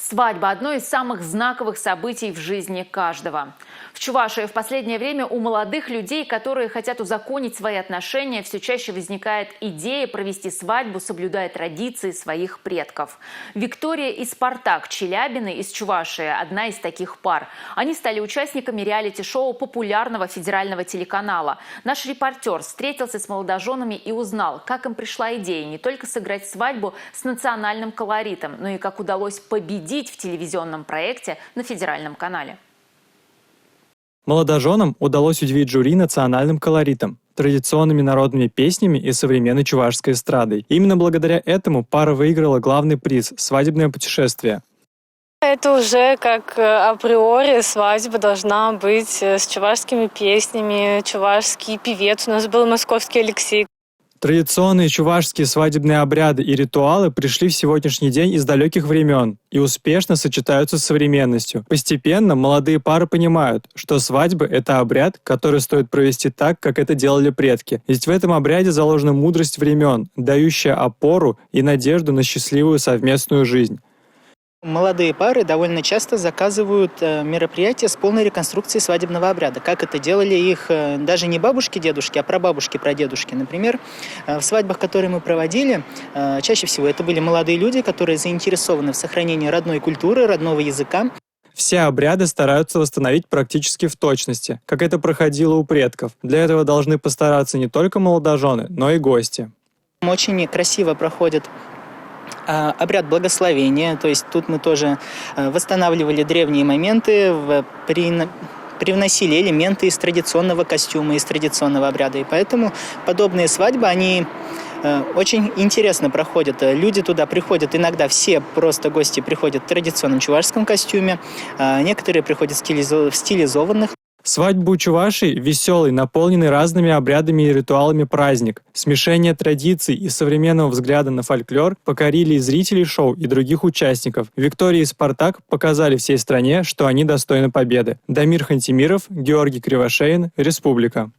Свадьба – одно из самых знаковых событий в жизни каждого. В Чувашии в последнее время у молодых людей, которые хотят узаконить свои отношения, все чаще возникает идея провести свадьбу, соблюдая традиции своих предков. Виктория и Спартак Челябины из Чувашии – одна из таких пар. Они стали участниками реалити-шоу популярного федерального телеканала. Наш репортер встретился с молодоженами и узнал, как им пришла идея не только сыграть свадьбу с национальным колоритом, но и как удалось победить в телевизионном проекте на федеральном канале. Молодоженам удалось удивить жюри национальным колоритом, традиционными народными песнями и современной чувашской эстрадой. Именно благодаря этому пара выиграла главный приз – свадебное путешествие. Это уже как априори свадьба должна быть с чувашскими песнями, чувашский певец. У нас был московский Алексей. Традиционные чувашские свадебные обряды и ритуалы пришли в сегодняшний день из далеких времен и успешно сочетаются с современностью. Постепенно молодые пары понимают, что свадьба – это обряд, который стоит провести так, как это делали предки. Ведь в этом обряде заложена мудрость времен, дающая опору и надежду на счастливую совместную жизнь. Молодые пары довольно часто заказывают мероприятия с полной реконструкцией свадебного обряда. Как это делали их даже не бабушки-дедушки, а прабабушки-прадедушки. Например, в свадьбах, которые мы проводили, чаще всего это были молодые люди, которые заинтересованы в сохранении родной культуры, родного языка. Все обряды стараются восстановить практически в точности, как это проходило у предков. Для этого должны постараться не только молодожены, но и гости. Очень красиво проходит обряд благословения, то есть тут мы тоже восстанавливали древние моменты, привносили элементы из традиционного костюма, из традиционного обряда. И поэтому подобные свадьбы, они очень интересно проходят. Люди туда приходят, иногда все просто гости приходят в традиционном чувашском костюме, некоторые приходят в стилизованных. Свадьба у чувашей – веселый, наполненный разными обрядами и ритуалами праздник. Смешение традиций и современного взгляда на фольклор покорили и зрителей шоу, и других участников. Виктория и Спартак показали всей стране, что они достойны победы. Дамир Хантимиров, Георгий Кривошеин, Республика.